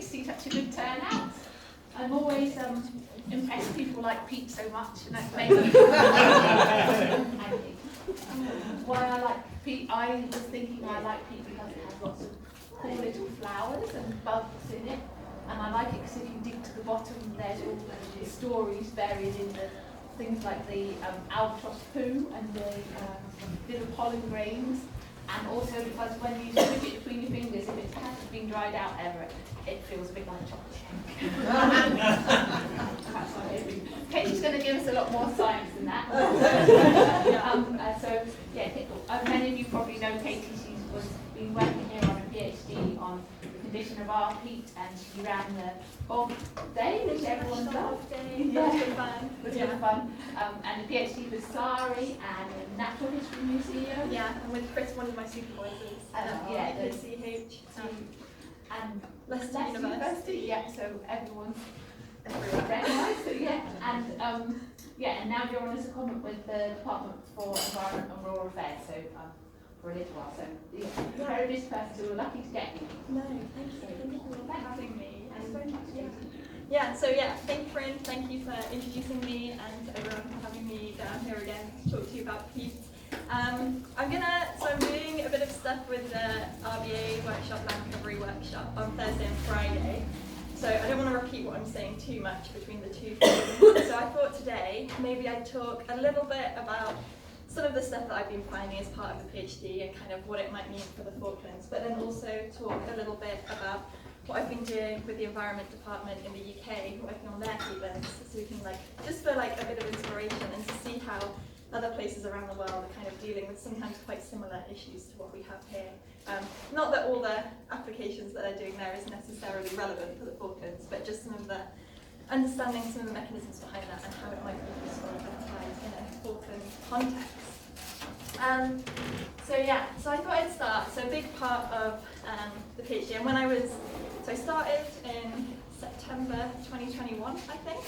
to see such a good turnout. I'm always impressed people like peat so much, and that's maybe why I like peat. I was thinking I like peat because it has lots of cool little flowers and bugs in it, and I like it because if you dig to the bottom, there's all the stories buried in the things like the albatross poo and the little pollen grains. And also because when you squish it between your fingers, if it hasn't been dried out ever, it feels a bit like chocolate cake. Katy's going to give us a lot more science than that. So, yeah, as many of you probably know, Katy, she's been working here on a PhD on the condition of our peat, and she ran the Bob Day, which everyone loved. Which was fun. And the PhD with SAERI and the Natural History Museum. Yeah, and with Chris, one of my supervisors. Yeah, the CH. And Leicester University. Yeah, so everyone's recognised. So yeah, and now you're on a secondment with the Department for Environment and Rural Affairs. So for a little while. So you're a very busy person, so we're lucky to get you. No, thank you. Thank you for having me. Thank you for introducing me, and everyone for having me down here again to talk to you about peat. I'm doing a bit of stuff with the RBA workshop, land recovery workshop on Thursday and Friday. So I don't want to repeat what I'm saying too much between the two things. So I thought today maybe I'd talk a little bit about some of the stuff that I've been finding as part of the PhD and kind of what it might mean for the Falklands, but then also talk a little bit about what I've been doing with the Environment Department in the UK, working on their peatlands, so we can just for a bit of inspiration and to see how other places around the world are kind of dealing with sometimes quite similar issues to what we have here. Not that all the applications that they're doing there is necessarily relevant for the Falklands, but just some of the understanding some of the mechanisms behind that and how it might be useful and applied in a Falkland context. So I thought I'd start. So a big part of the PhD, and I started in September 2021, I think,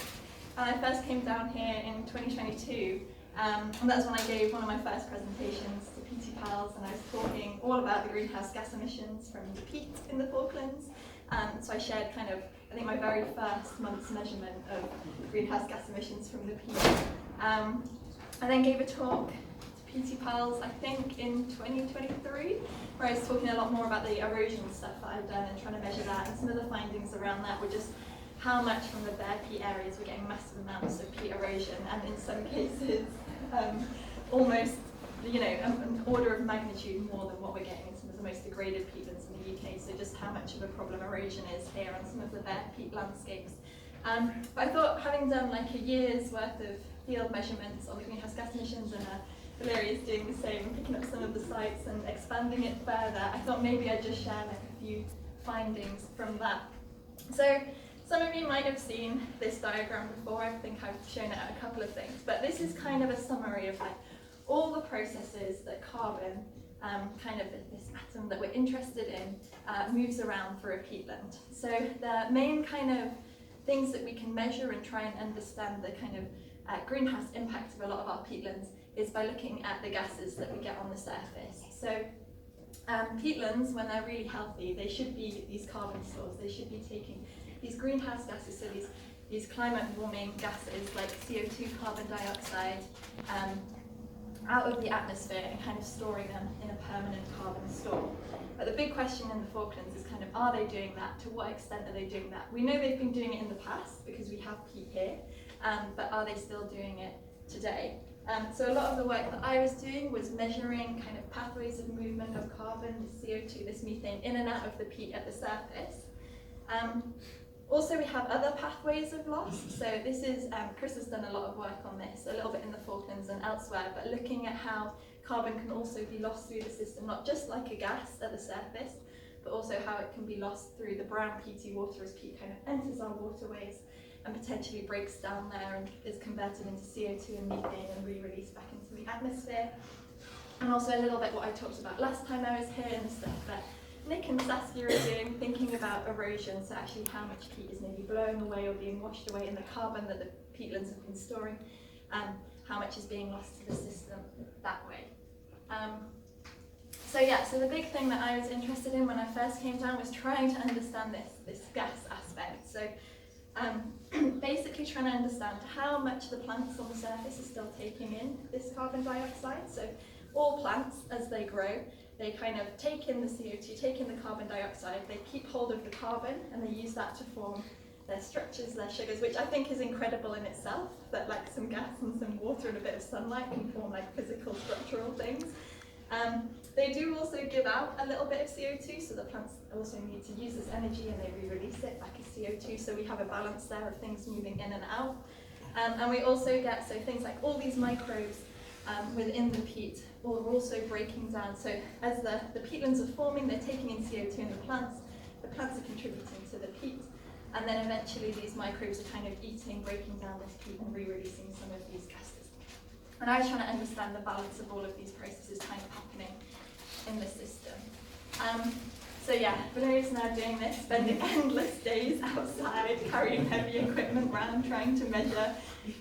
and I first came down here in 2022, and that's when I gave one of my first presentations to Peaty Pals, and I was talking all about the greenhouse gas emissions from the peat in the Falklands. So I shared I think my very first month's measurement of greenhouse gas emissions from the peat. I then gave a talk to Peaty Pals, I think in 2023, where I was talking a lot more about the erosion stuff that I've done and trying to measure that, and some of the findings around that were just how much from the bare peat areas we're getting massive amounts of peat erosion, and in some cases almost an order of magnitude more than what we're getting in some of the most degraded peatlands in the UK, so just how much of a problem erosion is here on some of the bare peat landscapes. But I thought, having done a year's worth of field measurements on the greenhouse gas emissions, and Valeria is doing the same, picking up some of the sites and expanding it further, I thought maybe I'd just share a few findings from that. So some of you might have seen this diagram before. I think I've shown it at a couple of things, but this is kind of a summary of all the processes that carbon, this atom that we're interested in, moves around through a peatland. So the main things that we can measure and try and understand the greenhouse impact of a lot of our peatlands is by looking at the gases that we get on the surface. So peatlands, when they're really healthy, they should be these carbon stores. They should be taking these greenhouse gases, so these climate warming gases like CO2, carbon dioxide, out of the atmosphere and storing them in a permanent carbon store. But the big question in the Falklands is are they doing that? To what extent are they doing that? We know they've been doing it in the past because we have peat here, but are they still doing it today? So a lot of the work that I was doing was measuring pathways of movement of carbon, this CO2, this methane, in and out of the peat at the surface. Also, we have other pathways of loss. So this is, Chris has done a lot of work on this, a little bit in the Falklands and elsewhere, but looking at how carbon can also be lost through the system, not just like a gas at the surface, but also how it can be lost through the brown peaty water as peat enters our waterways and potentially breaks down there and is converted into CO2 and methane and re-released back into the atmosphere. And also a little bit what I talked about last time I was here, and the stuff that Nick and Saskia are doing, thinking about erosion, so actually how much peat is maybe blowing away or being washed away in the carbon that the peatlands have been storing, how much is being lost to the system that way. So the big thing that I was interested in when I first came down was trying to understand this gas aspect. So basically trying to understand how much the plants on the surface are still taking in this carbon dioxide. So all plants, as they grow, they kind of take in the CO2, take in the carbon dioxide, they keep hold of the carbon, and they use that to form their structures, their sugars, which I think is incredible in itself, that like some gas and some water and a bit of sunlight can form like physical structural things. They do also give out a little bit of CO2, so the plants also need to use this energy and they re-release it back as CO2, so we have a balance there of things moving in and out. And we also get, so things like all these microbes within the peat are also breaking down. So as the peatlands are forming, they're taking in CO2 in the plants are contributing to the peat, and then eventually these microbes are kind of eating, breaking down this peat and re-releasing some of these gases. And I was trying to understand the balance of all of these processes kind of happening in the system. So yeah, Valeria's now doing this, spending endless days outside, carrying heavy equipment around, trying to measure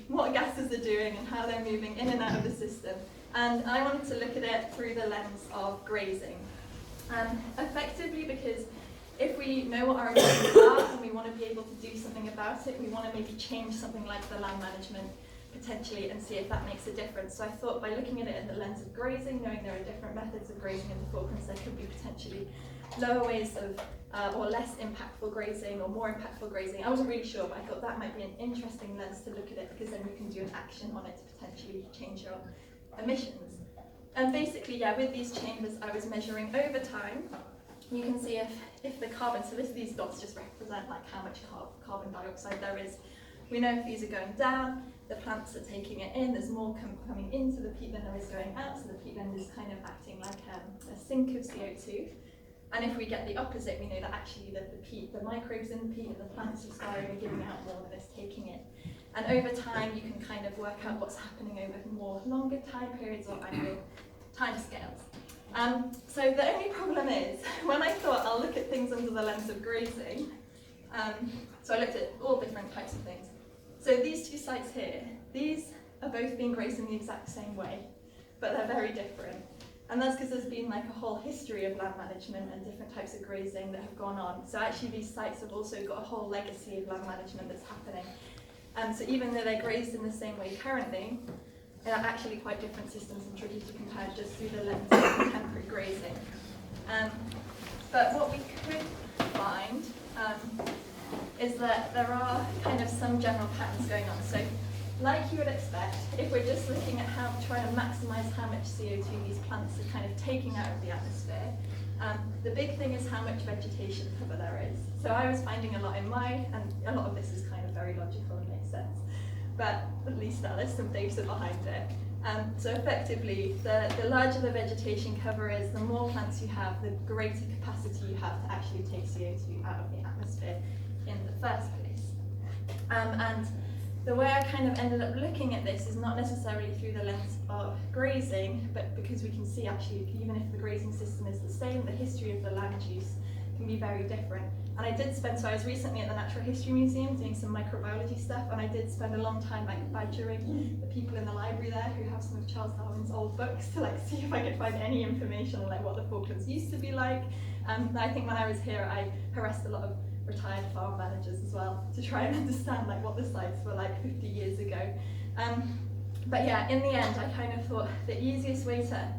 what gases are doing and how they're moving in and out of the system. And I wanted to look at it through the lens of grazing. Effectively, because if we know what our emissions are and we want to be able to do something about it, we want to maybe change something like the land management potentially and see if that makes a difference. So I thought by looking at it in the lens of grazing, knowing there are different methods of grazing in the Falklands, there could be potentially lower ways of, or less impactful grazing or more impactful grazing. I wasn't really sure, but I thought that might be an interesting lens to look at it, because then we can do an action on it to potentially change our emissions. And basically, yeah, with these chambers, I was measuring over time. You can see if the carbon, so these dots just represent like how much carbon dioxide there is. We know if these are going down, the plants are taking it in, there's more coming into the peat than there is going out, so the peatland is kind of acting like a sink of CO2. And if we get the opposite, we know that actually the microbes in the peat and the plants are giving out more than it's taking in. And over time, you can kind of work out what's happening over more longer time periods or annual time scales. So the only problem is, when I thought I'll look at things under the lens of grazing, so I looked at all different types of things. So these two sites here, these are both being grazed in the exact same way, but they're very different. And that's because there's been like a whole history of land management and different types of grazing that have gone on. So actually these sites have also got a whole legacy of land management that's happening. So even though they're grazed in the same way currently, they're actually quite different systems and tricky to compare just through the lens of contemporary grazing. But what we could find is that there are kind of some general patterns going on. So like you would expect, if we're just looking at how trying to maximise how much CO2 these plants are kind of taking out of the atmosphere, the big thing is how much vegetation cover there is. So I was finding a lot in and a lot of this is kind of very logical and makes sense, but at least now there's some data behind it. So effectively, the larger the vegetation cover is, the more plants you have, the greater capacity you have to actually take CO2 out of the atmosphere in the first place. And the way I kind of ended up looking at this is not necessarily through the lens of grazing, but because we can see actually, even if the grazing system is the same, the history of the land use can be very different. And I did spend, so I was recently at the Natural History Museum doing some microbiology stuff, and I did spend a long time like badgering the people in the library there who have some of Charles Darwin's old books to like see if I could find any information on like what the Falklands used to be like. I think when I was here, I harassed a lot of retired farm managers as well to try and understand like what the sites were like 50 years ago. But yeah, in the end, I kind of thought the easiest way to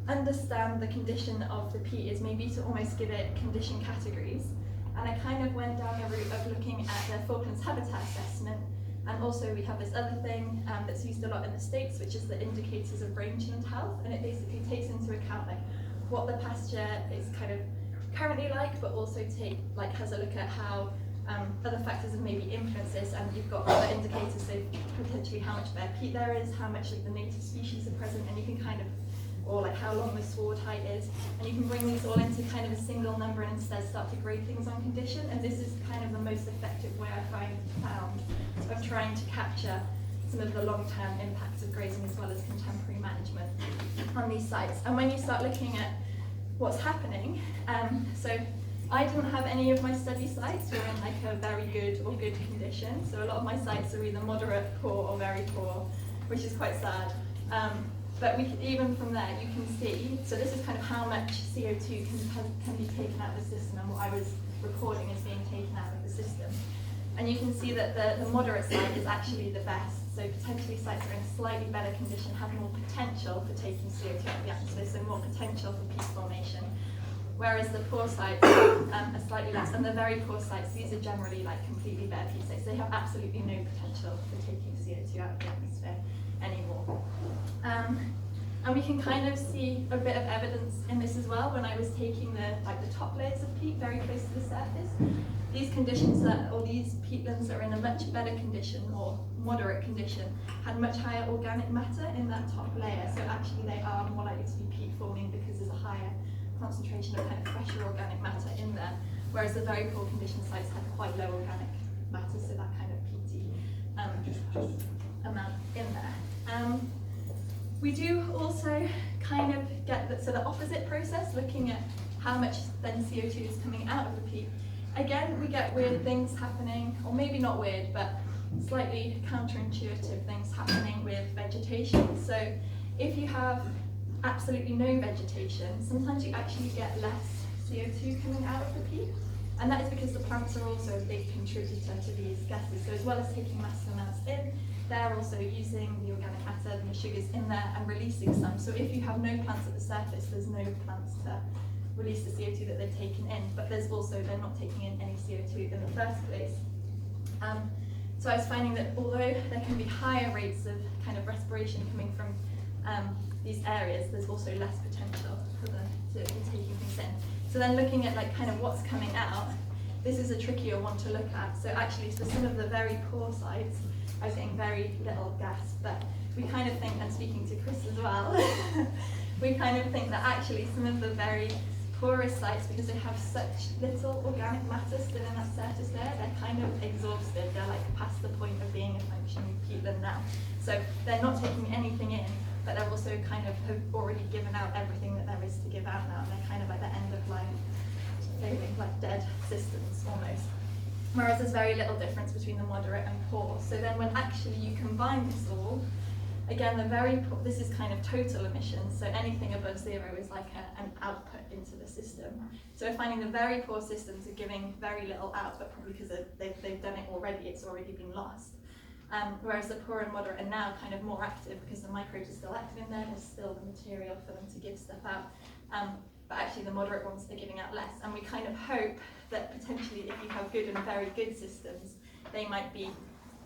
understand the condition of the peat is maybe to almost give it condition categories. And I kind of went down the route of looking at the Falklands habitat assessment, and also we have this other thing that's used a lot in the States, which is the indicators of rangeland health, and it basically takes into account like what the pasture is kind of currently like, but also has a look at how other factors have maybe influenced this, and you've got other indicators, so potentially how much bare peat there is, how much like the native species are present, and you can kind of, or like how long the sward height is, and you can bring these all into kind of a single number and instead start to grade things on condition. And this is kind of the most effective way I found of trying to capture some of the long-term impacts of grazing as well as contemporary management on these sites. And when you start looking at what's happening, so I didn't have any of my study sites were in like a very good or good condition. So a lot of my sites are either moderate, poor, or very poor, which is quite sad. But even from there, you can see, so this is kind of how much CO2 can be taken out of the system and what I was recording as being taken out of the system. And you can see that the moderate site is actually the best. So potentially sites are in slightly better condition, have more potential for taking CO2 out of the atmosphere, so more potential for peat formation. Whereas the poor sites are slightly less, and the very poor sites, these are generally like completely bare peat sites. They have absolutely no potential for taking CO2 out of the atmosphere anymore. And we can kind of see a bit of evidence in this as well when I was taking the top layers of peat very close to the surface. These conditions or these peatlands are in a much better condition or moderate condition, had much higher organic matter in that top layer. So actually they are more likely to be peat forming because there's a higher concentration of kind of fresher organic matter in there. Whereas the very poor condition sites had quite low organic matter, so that kind of peaty amount in there. We do also kind of get the opposite process, looking at how much then CO2 is coming out of the peat. Again, we get weird things happening, or maybe not weird, but slightly counterintuitive things happening with vegetation. So if you have absolutely no vegetation, sometimes you actually get less CO2 coming out of the peat. And that is because the plants are also a big contributor to these gases. So as well as taking massive amounts in, they're also using the organic matter and the sugars in there and releasing some. So if you have no plants at the surface, there's no plants to release the CO2 that they've taken in, but there's also, they're not taking in any CO2 in the first place. So I was finding that although there can be higher rates of kind of respiration coming from these areas, there's also less potential for them to be taking things in. So then looking at like kind of what's coming out, this is a trickier one to look at. So actually for some of the very poor sites, I was getting very little gas, but we kind of think, and speaking to Chris as well, we kind of think that actually some of the very poorest sites, because they have such little organic matter still in that surface there, they're kind of exhausted. They're like past the point of being a functioning peatland now. So they're not taking anything in, but they're also kind of have already given out everything that there is to give out now, and they're kind of at the end of life, failing, like dead systems almost. Whereas there's very little difference between the moderate and poor. So then when actually you combine this all, again, the very poor, this is kind of total emissions, so anything above zero is like an output into the system. So we're finding the very poor systems are giving very little out, but probably because they've done it already, it's already been lost. Whereas the poor and moderate are now kind of more active because the microbes are still active in there, there's still the material for them to give stuff out. But actually the moderate ones are giving out less. And we kind of hope that potentially if you have good and very good systems, they might be,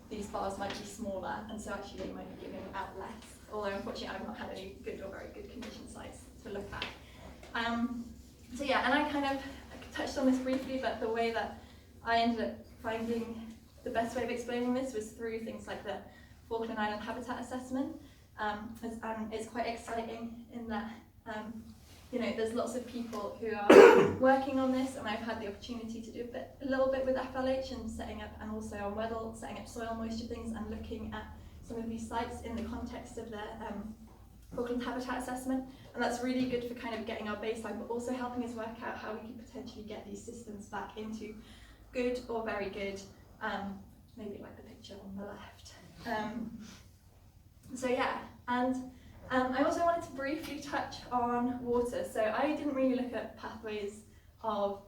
these bars might be smaller, and so actually they might be giving out less. Although unfortunately I've not had any good or very good condition sites to look at. So yeah, and I kind of touched on this briefly, but the way that I ended up finding the best way of explaining this was through things like the Falkland Island habitat assessment. It's quite exciting in that you know, there's lots of people who are working on this, and I've had the opportunity to do a little bit with FLH and setting up, and also on Weddell, setting up soil moisture things and looking at some of these sites in the context of the Falkland habitat assessment. And that's really good for kind of getting our baseline, but also helping us work out how we can potentially get these systems back into good or very good, maybe like the picture on the left. So yeah, and I also wanted to briefly touch on water. So I didn't really look at pathways of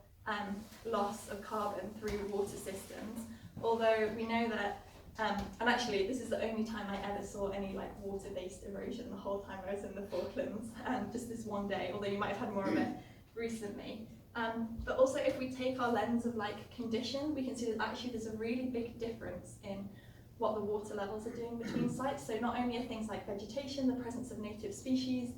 loss of carbon through water systems, although we know that, and actually this is the only time I ever saw any like water-based erosion the whole time I was in the Falklands, just this one day, although you might have had more of it recently. But also if we take our lens of like condition, we can see that actually there's a really big difference in what the water levels are doing between sites. So not only are things like vegetation, the presence of native species,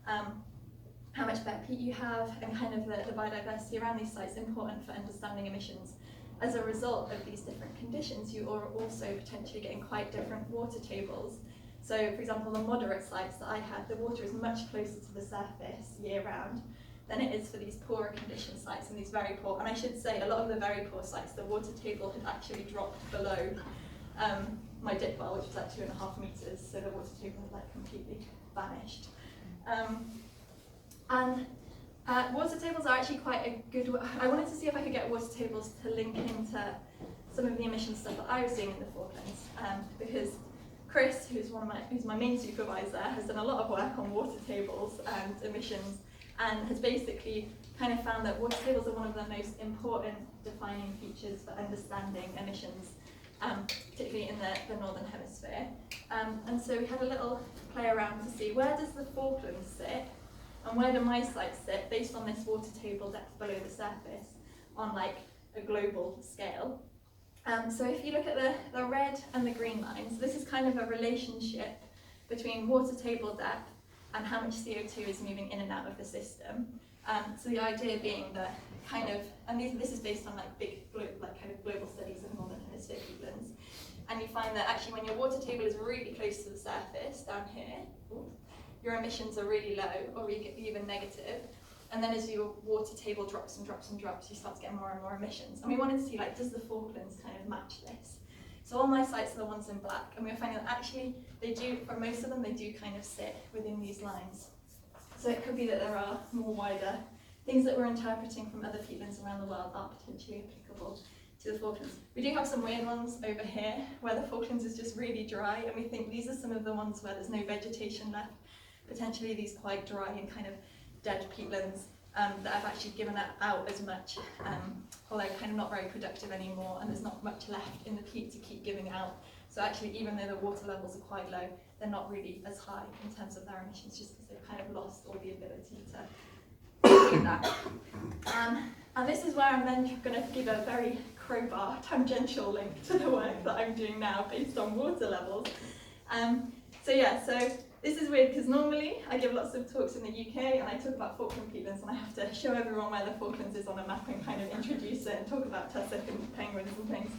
how much bare peat you have, and kind of the biodiversity around these sites important for understanding emissions. As a result of these different conditions, you are also potentially getting quite different water tables. So for example, the moderate sites that I had, the water is much closer to the surface year round than it is for these poorer condition sites and these very poor. And I should say a lot of the very poor sites, the water table had actually dropped below my dip well, which was like 2.5 meters, so the water table had like completely vanished. Water tables are actually quite a good, I wanted to see if I could get water tables to link into some of the emission stuff that I was seeing in the Falklands, because Chris, who's my main supervisor, has done a lot of work on water tables and emissions, and has basically kind of found that water tables are one of the most important defining features for understanding emissions, particularly in the northern hemisphere. And so we had a little play around to see where does the Falklands sit and where do my sites sit based on this water table depth below the surface on like a global scale. So if you look at the red and the green lines, this is kind of a relationship between water table depth and how much CO2 is moving in and out of the system. So the idea being that kind of, and this is based on like big, kind of global studies of northern hemisphere peatlands, and you find that actually when your water table is really close to the surface down here, your emissions are really low or even negative, and then as your water table drops and drops and drops, you start to get more and more emissions. And we wanted to see, like, does the Falklands kind of match this? So all my sites are the ones in black, and we were finding that actually they do, for most of them, they do kind of sit within these lines. So it could be that there are more wider things that we're interpreting from other peatlands around the world are potentially applicable to the Falklands. We do have some weird ones over here where the Falklands is just really dry, and we think these are some of the ones where there's no vegetation left, potentially these quite dry and kind of dead peatlands that have actually given out as much, although kind of not very productive anymore, and there's not much left in the peat to keep giving out. So actually, even though the water levels are quite low, they're not really as high in terms of their emissions, just because they've kind of lost all the ability to do that. And this is where I'm then going to give a very crowbar, tangential link to the work that I'm doing now based on water levels. So this is weird because normally I give lots of talks in the UK and I talk about Falkland peatlands and I have to show everyone where the Falklands is on a map and kind of introduce it and talk about tussock and penguins and things.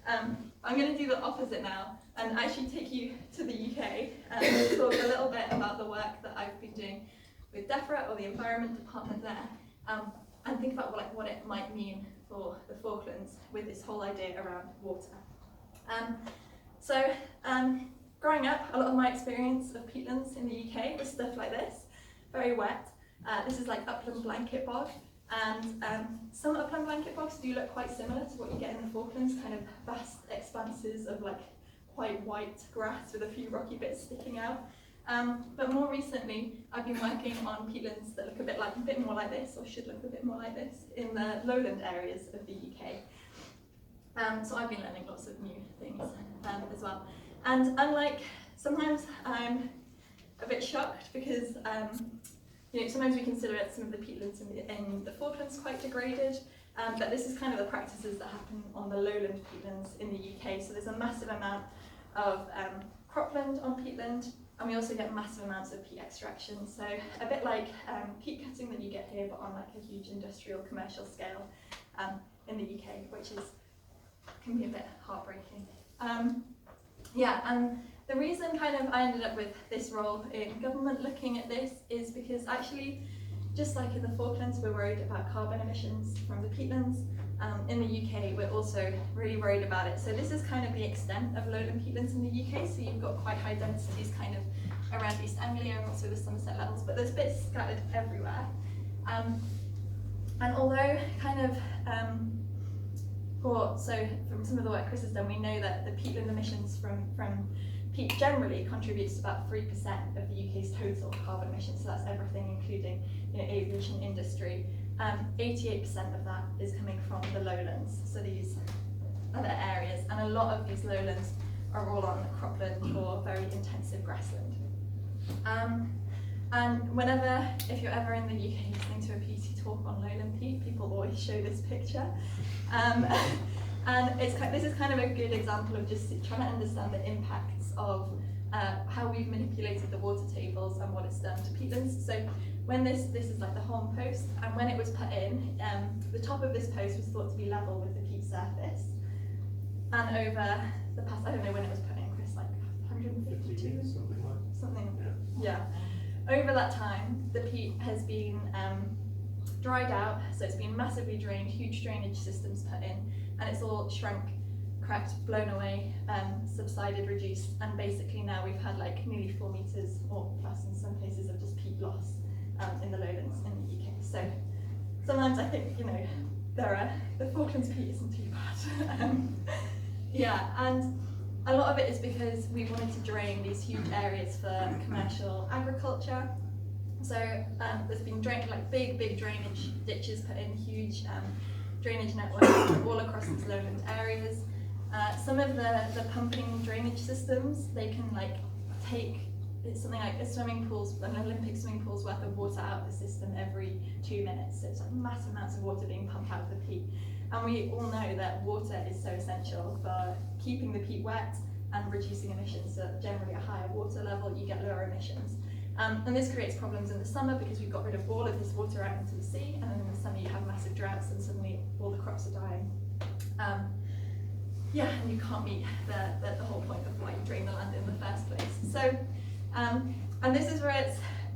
I'm going to do the opposite now and actually take you to the UK and talk a little bit about the work that I've been doing with DEFRA, or the Environment Department there, and think about what it might mean for the Falklands with this whole idea around water. Growing up, a lot of my experience of peatlands in the UK was stuff like this, very wet. This is like upland blanket bog, and some upland blanket bogs do look quite similar to what you get in the Falklands, kind of vast expanses of like quite white grass with a few rocky bits sticking out. But more recently, I've been working on peatlands that look a bit more like this, or should look a bit more like this, in the lowland areas of the UK. So I've been learning lots of new things as well. And unlike, sometimes I'm a bit shocked because sometimes we consider some of the peatlands in the Falklands quite degraded, but this is kind of the practices that happen on the lowland peatlands in the UK. So there's a massive amount of cropland on peatland, and we also get massive amounts of peat extraction. So a bit like peat cutting that you get here, but on like a huge industrial commercial scale in the UK, which can be a bit heartbreaking. And the reason kind of I ended up with this role in government looking at this is because actually, just like in the Falklands, we're worried about carbon emissions from the peatlands. In the UK, we're also really worried about it. So this is kind of the extent of lowland peatlands in the UK. So you've got quite high densities kind of around East Anglia and also the Somerset levels, but there's bits scattered everywhere. And although kind of, so from some of the work Chris has done, we know that the peatland emissions from peat generally contributes to about 3% of the UK's total carbon emissions. So that's everything, including aviation industry. 88% of that is coming from the lowlands, so these other areas, and a lot of these lowlands are all on cropland or very intensive grassland. And if you're ever in the UK listening to a PT talk on lowland peat, people always show this picture. And this is kind of a good example of just trying to understand the impacts of how we've manipulated the water tables and what it's done to peatlands. So when this is like the home post, and when it was put in, the top of this post was thought to be level with the peat surface. And over the past, I don't know when it was put in, Chris, like 152? Something. Yeah. Over that time, the peat has been dried out, so it's been massively drained, huge drainage systems put in, and it's all shrunk, cracked, blown away, subsided, reduced, and basically now we've had like nearly 4 meters or plus in some places of just peat loss in the lowlands in the UK. So sometimes I think, the Falklands peat isn't too bad. And a lot of it is because we wanted to drain these huge areas for commercial agriculture, So there's been big drainage ditches put in, huge drainage networks all across these lowland areas. Some of the pumping drainage systems, they can take, it's something like an Olympic swimming pool's worth of water out of the system every 2 minutes. So it's like massive amounts of water being pumped out of the peat. And we all know that water is so essential for keeping the peat wet and reducing emissions. So generally a higher water level, you get lower emissions. And this creates problems in the summer because we've got rid of all of this water out into the sea, and then in the summer you have massive droughts and suddenly all the crops are dying. And you can't meet the whole point of why you drain the land in the first place. So, and this is where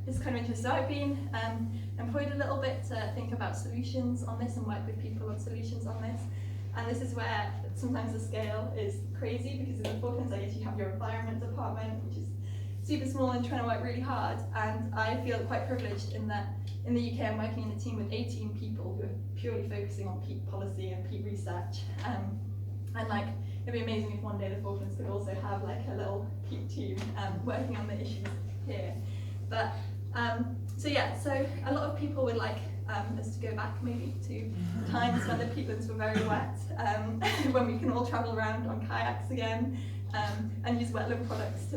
it's kind of interesting. So I've been employed a little bit to think about solutions on this and work with people on solutions on this. And this is where sometimes the scale is crazy, because in the Falklands, I guess you have your environment department, which is super small and trying to work really hard. And I feel quite privileged in that in the UK I'm working in a team with 18 people who are purely focusing on peat policy and peat research. And it'd be amazing if one day the Falklands could also have a little peat team working on the issues here. But so a lot of people would like us to go back maybe to times when the peatlands were very wet, when we can all travel around on kayaks again, and use wetland products to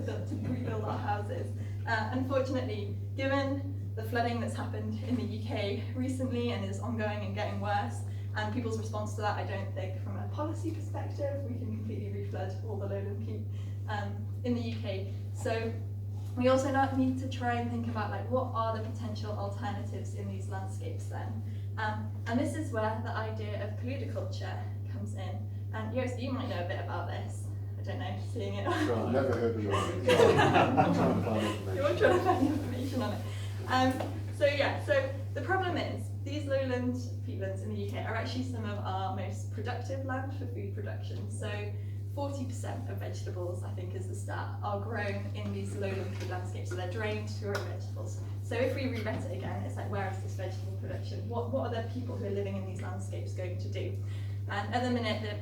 rebuild our houses. Unfortunately, given the flooding that's happened in the UK recently and is ongoing and getting worse, and people's response to that, I don't think from a policy perspective we can completely reflood all the lowland peat in the UK. So we also need to try and think about what are the potential alternatives in these landscapes then. And this is where the idea of polludiculture comes in. And Joost, you might know a bit about this. I don't know, seeing it. Right, never heard of it. You're trying to find information on it. So the problem is, these lowland peatlands in the UK are actually some of our most productive land for food production. So 40% of vegetables, I think is the stat, are grown in these lowland food landscapes, so they're drained to grow vegetables. So if we revet it again, it's where is this vegetable production? What are the people who are living in these landscapes going to do? And at the minute,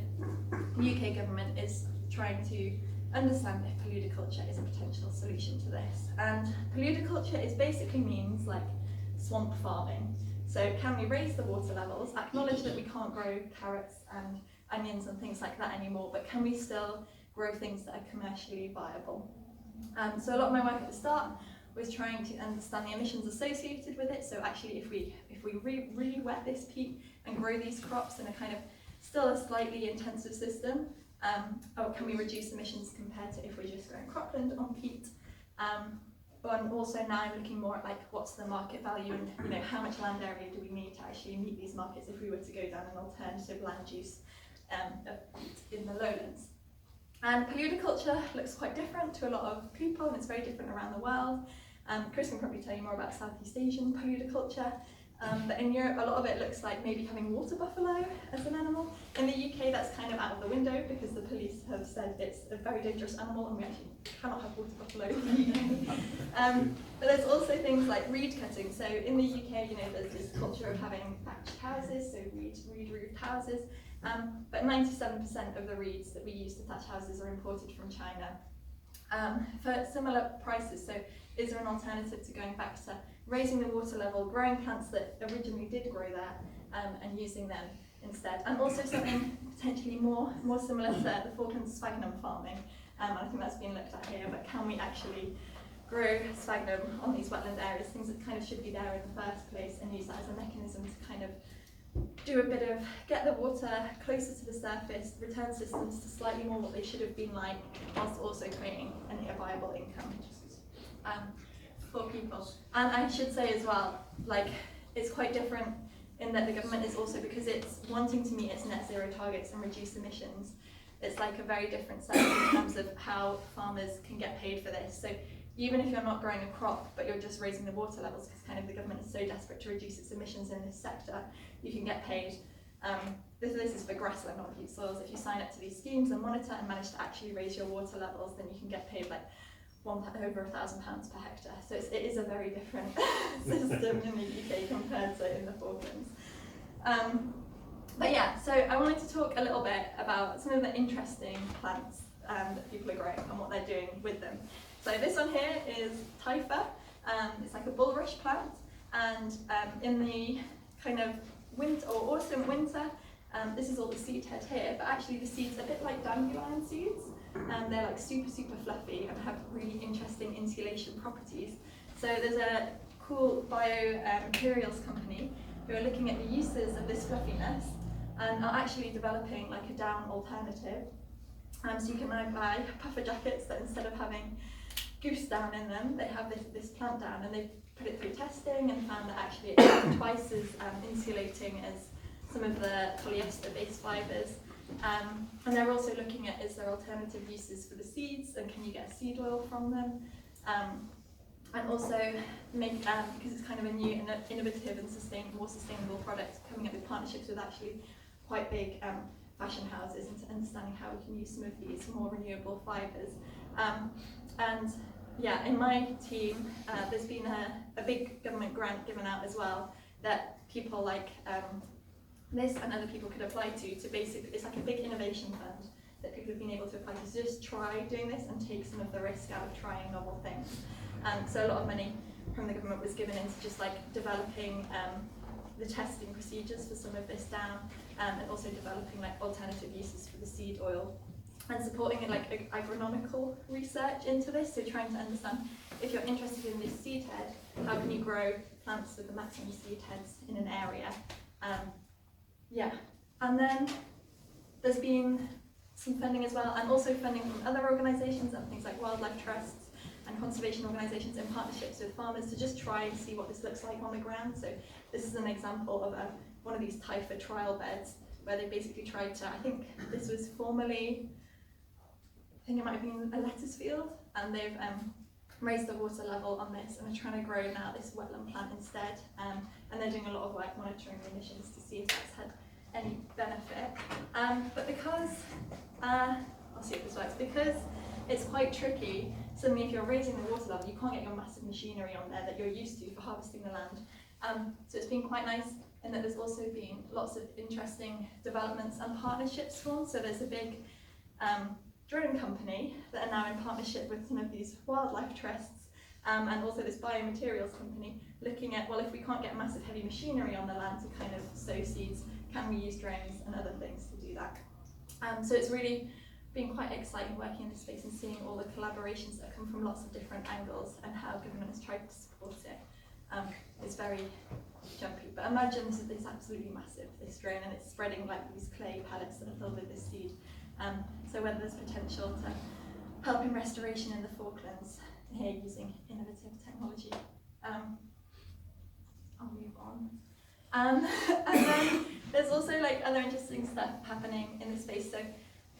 the UK government is trying to understand if polludiculture is a potential solution to this. And polludiculture basically means swamp farming. So can we raise the water levels, acknowledge that we can't grow carrots and onions and things like that anymore, but can we still grow things that are commercially viable? So a lot of my work at the start was trying to understand the emissions associated with it. So actually if we really wet this peat and grow these crops in a kind of still a slightly intensive system, can we reduce emissions compared to if we're just growing cropland on peat? And also now I'm looking more at what's the market value and how much land area do we need to actually meet these markets if we were to go down an alternative land use of peat in the lowlands. And polludiculture looks quite different to a lot of people, and it's very different around the world. Chris can probably tell you more about Southeast Asian polludiculture. But in Europe, a lot of it looks like maybe having water buffalo as an animal. In the UK, that's kind of out of the window because the police have said it's a very dangerous animal and we actually cannot have water buffalo in the UK. But there's also things like reed cutting. So in the UK, there's this culture of having thatched houses, so reed-roofed houses. But 97% of the reeds that we use to thatch houses are imported from China for similar prices. So is there an alternative to going back to raising the water level, growing plants that originally did grow there, and using them instead? And also something potentially more similar to the Falklands sphagnum farming. I think that's been looked at here, but can we actually grow sphagnum on these wetland areas, things that kind of should be there in the first place, and use that as a mechanism to kind of do a bit of, get the water closer to the surface, return systems to slightly more what they should have been like, whilst also creating a viable income for people. And I should say as well, it's quite different in that the government is also, because it's wanting to meet its net zero targets and reduce emissions, it's a very different set in terms of how farmers can get paid for this. So even if you're not growing a crop, but you're just raising the water levels, because kind of the government is so desperate to reduce its emissions in this sector, you can get paid. This is for grassland on peat soils. If you sign up to these schemes and monitor and manage to actually raise your water levels, then you can get paid over £1,000 per hectare. So it is a very different system in the UK compared to in the Falklands. But yeah, so I wanted to talk a little bit about some of the interesting plants that people are growing and what they're doing with them. So this one here is Typha. It's like a bulrush plant, and in the kind of winter or autumn winter, this is all the seed head here, but actually the seeds are a bit like dandelion seeds, and they're like super fluffy and have really interesting insulation properties. So there's a cool biomaterials company who are looking at the uses of this fluffiness and are actually developing like a down alternative. So you can now buy puffer jackets that instead of having goose down in them, they have this plant down, and they've put it through testing and found that actually it's twice as insulating as some of the polyester-based fibres. And they're also looking at, is there alternative uses for the seeds, and can you get seed oil from them? And also make, because it's kind of a new and innovative and more sustainable product, coming up with partnerships with actually quite big fashion houses, and understanding how we can use some of these more renewable fibres. And yeah, in my team, there's been a big government grant given out as well that people like this and other people could apply to basically, it's like a big innovation fund that people have been able to apply to just try doing this and take some of the risk out of trying novel things. So a lot of money from the government was given into just like developing the testing procedures for some of this down, and also developing like alternative uses for the seed oil, and supporting like agronomical research into this, so trying to understand if you're interested in this seed head, how can you grow plants with the maximum seed heads in an area. Yeah, and then there's been some funding as well, and also funding from other organisations and things like wildlife trusts and conservation organisations in partnerships with farmers to just try and see what this looks like on the ground. So this is an example of one of these Typha trial beds where they basically tried to, I think this was formerly, I think it might have been a lettuce field, and they've raised the water level on this and are trying to grow now this wetland plant instead, and they're doing a lot of work monitoring the emissions to see if that's had any benefit. But because, I'll see if this works, because it's quite tricky, suddenly if you're raising the water level, you can't get your massive machinery on there that you're used to for harvesting the land. So it's been quite nice, and that there's also been lots of interesting developments and partnerships formed. So there's a big drone company that are now in partnership with some of these wildlife trusts, and also this biomaterials company, looking at, well, if we can't get massive heavy machinery on the land to kind of sow seeds, can we use drones and other things to do that? So it's really been quite exciting working in this space and seeing all the collaborations that come from lots of different angles and how government has tried to support it. It's very jumpy, but imagine this is absolutely massive, this drone, and it's spreading like these clay pellets that are filled with this seed. So whether there's potential to help in restoration in the Falklands here using innovative technology. I'll move on. And then there's also like other interesting stuff happening in the space. So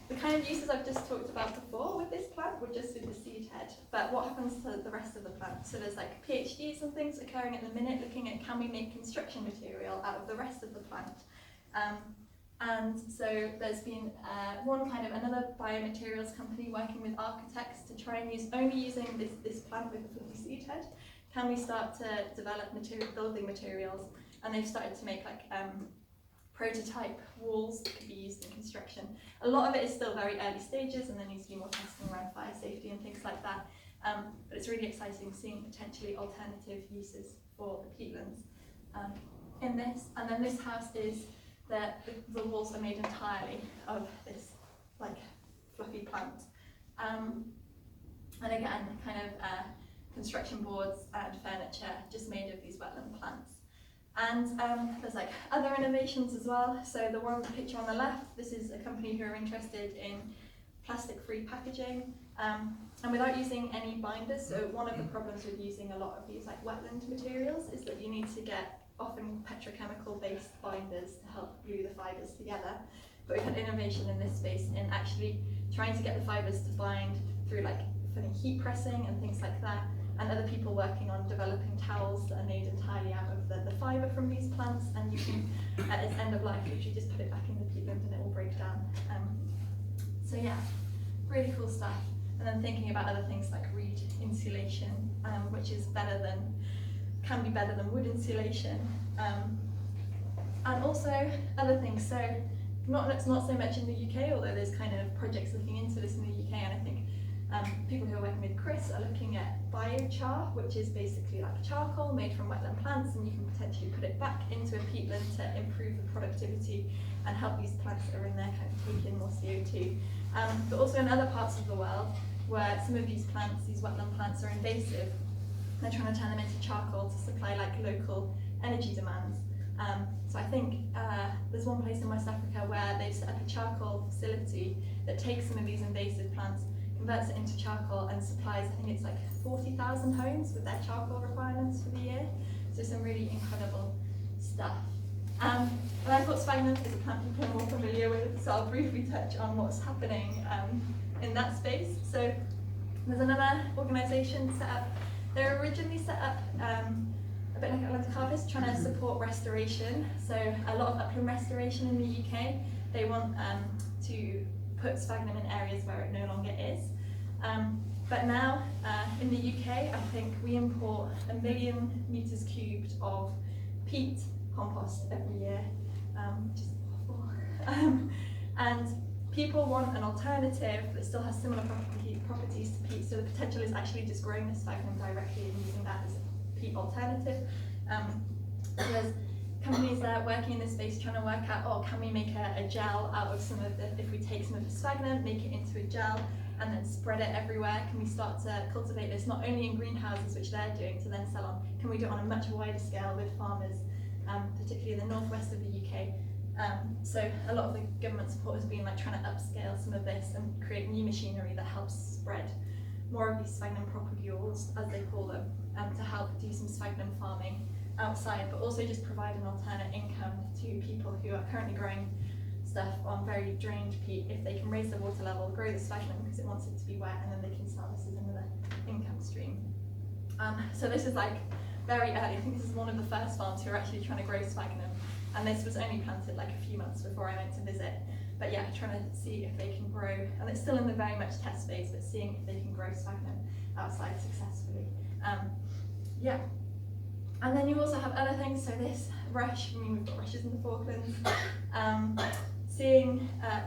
the kind of uses I've just talked about before with this plant were just with the seed head, but what happens to the rest of the plant? So there's like PhDs and things occurring at the minute looking at, can we make construction material out of the rest of the plant? And so there's been another biomaterials company working with architects to try and only using this plant with the fluffy seed head, can we start to develop building materials? And they've started to make like prototype walls that could be used in construction. A lot of it is still very early stages, and there needs to be more testing around fire safety and things like that. But it's really exciting seeing potentially alternative uses for the peatlands in this. And then this house is the walls are made entirely of this like fluffy plant. And again, kind of construction boards and furniture just made of these wetland plants. And there's like other innovations as well. So the one picture on the left, this is a company who are interested in plastic-free packaging, and without using any binders. So one of the problems with using a lot of these like wetland materials is that you need to get often petrochemical-based binders to help glue the fibres together. But we've had innovation in this space in actually trying to get the fibres to bind through like funny heat pressing and things like that, and other people working on developing towels that are made entirely out of the fibre from these plants, and you can, at its end of life, literally just put it back in the peatland and it will break down. So yeah, really cool stuff. And then thinking about other things like reed insulation, which is can be better than wood insulation. And also other things, so it's not so much in the UK, although there's kind of projects looking into this in the UK, and I think People who are working with Chris are looking at biochar, which is basically like charcoal made from wetland plants, and you can potentially put it back into a peatland to improve the productivity and help these plants that are in there kind of take in more CO2. But also in other parts of the world where some of these plants, these wetland plants, are invasive, they're trying to turn them into charcoal to supply like local energy demands. So I think there's one place in West Africa where they've set up a charcoal facility that takes some of these invasive plants, converts it into charcoal, and supplies, I think it's like 40,000 homes with their charcoal requirements for the year. So some really incredible stuff. And I thought sphagnum is a plant people are more familiar with, so I'll briefly touch on what's happening in that space. So there's another organisation set up. They were originally set up a bit like Atlantic Harvest, trying to support restoration. So a lot of upland restoration in the UK. They want to put sphagnum in areas where it no longer is. But now in the UK, I think we import 1 million metres cubed of peat compost every year, which is awful. And people want an alternative that still has similar properties to peat, so the potential is actually just growing the sphagnum directly and using that as a peat alternative. There's companies that are working in this space trying to work out, oh, can we make a gel out of some of the, if we take some of the sphagnum, make it into a gel, and then spread it everywhere? Can we start to cultivate this not only in greenhouses, which they're doing, to then sell on? Can we do it on a much wider scale with farmers, particularly in the northwest of the UK? So a lot of the government support has been like trying to upscale some of this and create new machinery that helps spread more of these sphagnum propagules, as they call them, to help do some sphagnum farming outside, but also just provide an alternate income to people who are currently growing stuff on very drained peat. If they can raise the water level, grow the sphagnum because it wants it to be wet, and then they can sell this as another income stream. So this is like very early. I think this is one of the first farms who are actually trying to grow sphagnum, and this was only planted like a few months before I went to visit. But yeah, trying to see if they can grow, and it's still in the very much test phase, but seeing if they can grow sphagnum outside successfully. Yeah. And then you also have other things, so this rush, I mean, we've got rushes in the Falklands.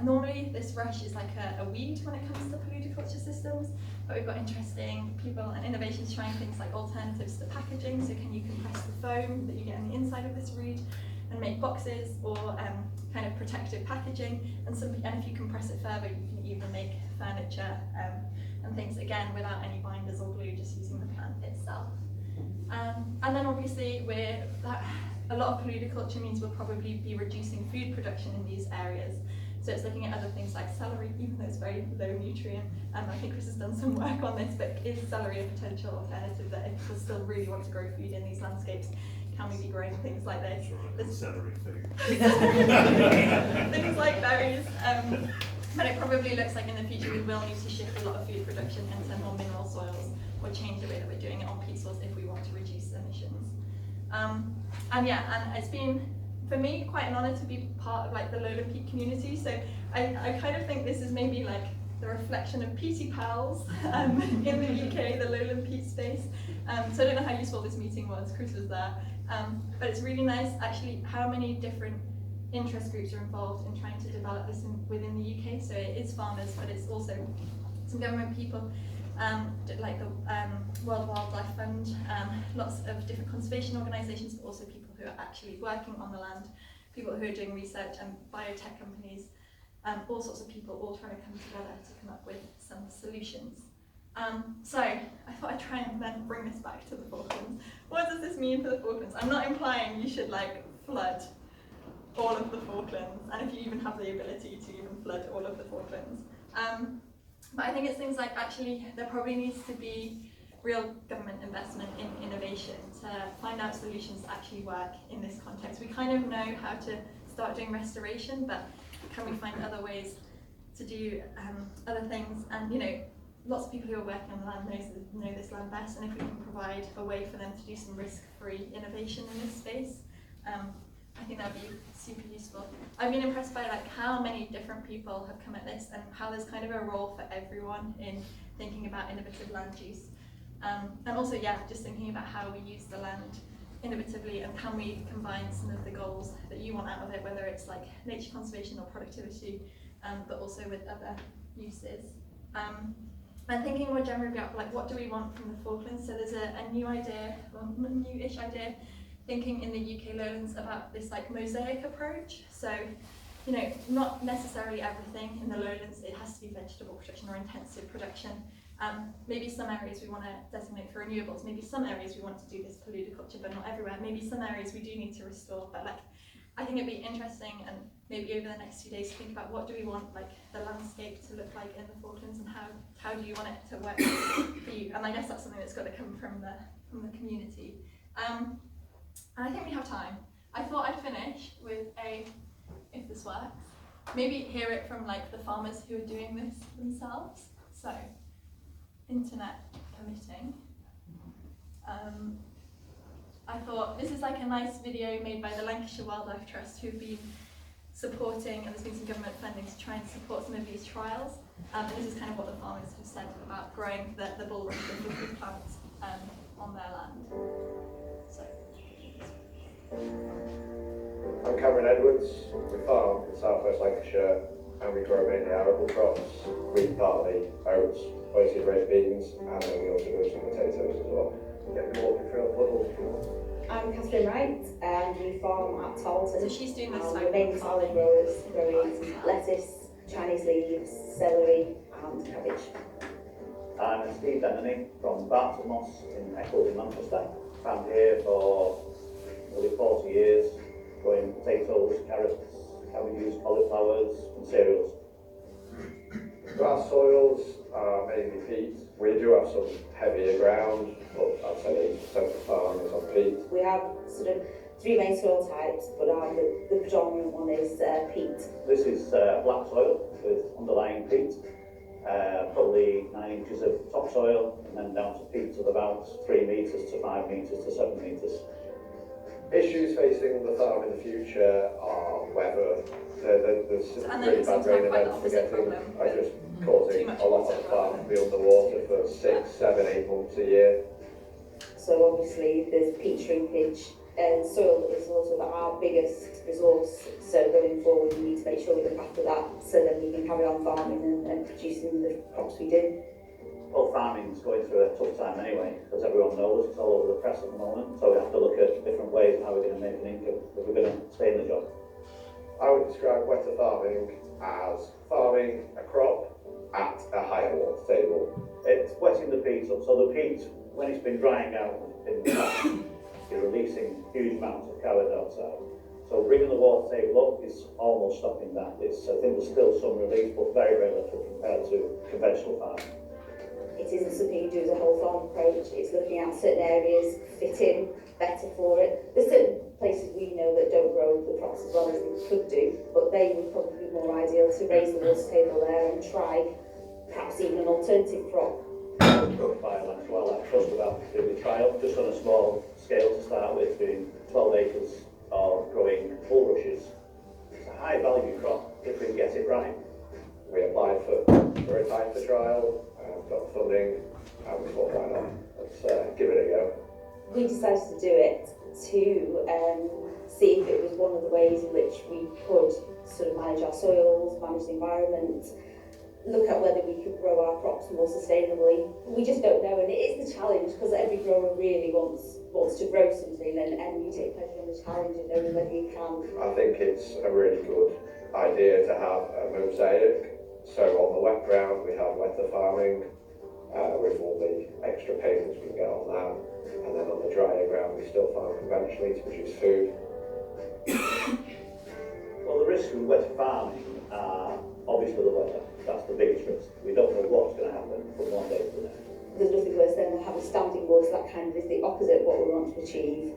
Normally this rush is like a weed when it comes to polludiculture systems, but we've got interesting people and innovations trying things like alternatives to packaging. So can you compress the foam that you get on the inside of this reed and make boxes, or kind of protective packaging, and if you compress it further, you can even make furniture and things, again, without any binders or glue, just using the plant itself. And then obviously a lot of polludiculture means we'll probably be reducing food production in these areas. So it's looking at other things like celery, even though it's very low nutrient. I think Chris has done some work on this, but is celery a potential alternative that if people still really want to grow food in these landscapes, can we be growing things like this? Celery food. Things like berries. But it probably looks like in the future we will need to shift a lot of food production into more mineral soils, or change the way that we're doing it on peat soils if we want to reduce emissions. And it's been, for me, quite an honour to be part of like the lowland peat community. So I kind of think this is maybe like the reflection of Peaty Pals in the UK, the lowland peat space. So I don't know how useful this meeting was, Chris was there. But it's really nice actually how many different interest groups are involved in trying to develop this within the UK. So it is farmers, but it's also some government people, like the World Wildlife Fund, lots of different conservation organisations, but also people who are actually working on the land, people who are doing research, and biotech companies, all sorts of people all trying to come together to come up with some solutions. So I thought I'd try and then bring this back to the Falklands. What does this mean for the Falklands? I'm not implying you should like flood all of the Falklands, and if you even have the ability to even flood all of the Falklands. But I think it's things like actually there probably needs to be real government investment in innovation to find out solutions that actually work in this context. We kind of know how to start doing restoration, but can we find other ways to do other things? And you know, lots of people who are working on the land know this land best, and if we can provide a way for them to do some risk-free innovation in this space, I think that would be super useful. I've been impressed by like how many different people have come at this, and how there's kind of a role for everyone in thinking about innovative land use. And also, just thinking about how we use the land innovatively, and can we combine some of the goals that you want out of it, whether it's like nature conservation or productivity, but also with other uses. And thinking more generally about like what do we want from the Falklands. So there's a new idea, or new-ish idea, thinking in the UK lowlands about this like mosaic approach. So, you know, not necessarily everything in the lowlands, it has to be vegetable production or intensive production. Maybe some areas we want to designate for renewables, maybe some areas we want to do this paludiculture, but not everywhere. Maybe some areas we do need to restore, but like, I think it'd be interesting and maybe over the next few days to think about what do we want like the landscape to look like in the Falklands and how do you want it to work for you? And I guess that's something that's got to come from the community. And I think we have time. I thought I'd finish with if this works, maybe hear it from like the farmers who are doing this themselves. So, internet permitting. I thought this is like a nice video made by the Lancashire Wildlife Trust who've been supporting, and there's been some government funding to try and support some of these trials. And this is kind of what the farmers have said about growing the bulrushes and the peatlands on their land. So. I'm Cameron Edwards. We farm in South West Lancashire and we grow mainly arable crops, wheat, barley, oats, oilseed rape beans, and then we also grow some potatoes as well. Get me walking through a puddle if you want. I'm Catherine Wright and we farm at Tarleton. So she's doing this We're mainly salad growers, growing lettuce, Chinese leaves, celery and cabbage. I'm Steve Denny from Barton Moss in Ecology, Manchester. I'm here for nearly 40 years, growing potatoes, carrots, cabbages, cauliflowers and cereals. Our soils are mainly peat. We do have some heavier ground, but I'd say 80% of the farm is on peat. We have sort of three main soil types, but the predominant one is peat. This is black soil with underlying peat, probably 9 inches of topsoil, and then down to peat of about 3 metres to 5 metres to 7 metres. Issues facing the farm in the future are weather. There's And really then bad rain quite the events we're opposite getting. problem. Are just causing a lot of the farm to be underwater for 6, 7, 8 months a year. So obviously there's peat shrinkage and soil is also our biggest resource. So going forward we need to make sure we look after that so that we can carry on farming and producing the crops we do. Well, farming's going through a tough time anyway, because everyone knows it's all over the press at the moment, so we have to look at different ways how we're going to make an income if we're going to stay in the job. I would describe wetter farming as farming a crop at a higher water table. It's wetting the peat up, so the peat, when it's been drying out in the past, is releasing huge amounts of carbon dioxide. So bringing the water table up is almost stopping that. I think there's still some release, but very, very little compared to conventional farming. It isn't something you do as a whole farm approach. It's looking at certain areas, fit in better for it. There's certain places we know that don't grow the crops as well as they could do, but they would probably be more ideal to raise the water table there and try perhaps even an alternative crop. Firelands Wildlife Trust about doing a trial, just on a small scale to start with, doing 12 acres of growing bulrushes. It's a high value crop if we can get it right. We applied for a time for trial, got funding, and we thought, why not? Let's give it a go. We decided to do it to see if it was one of the ways in which we could sort of manage our soils, manage the environment, look at whether we could grow our crops more sustainably. We just don't know, and it is the challenge because every grower really wants to grow something, and you take pleasure in the challenge and knowing whether you can. I think it's a really good idea to have a mosaic. So on the wet ground we have wetter farming with all the extra payments we can get on that, and then on the drier ground we still farm conventionally to produce food. Well, the risks with wet farming are obviously the weather. That's the biggest risk. We don't know what's going to happen from one day to the next. There's nothing worse than having standing water. That kind of is the opposite of what we want to achieve.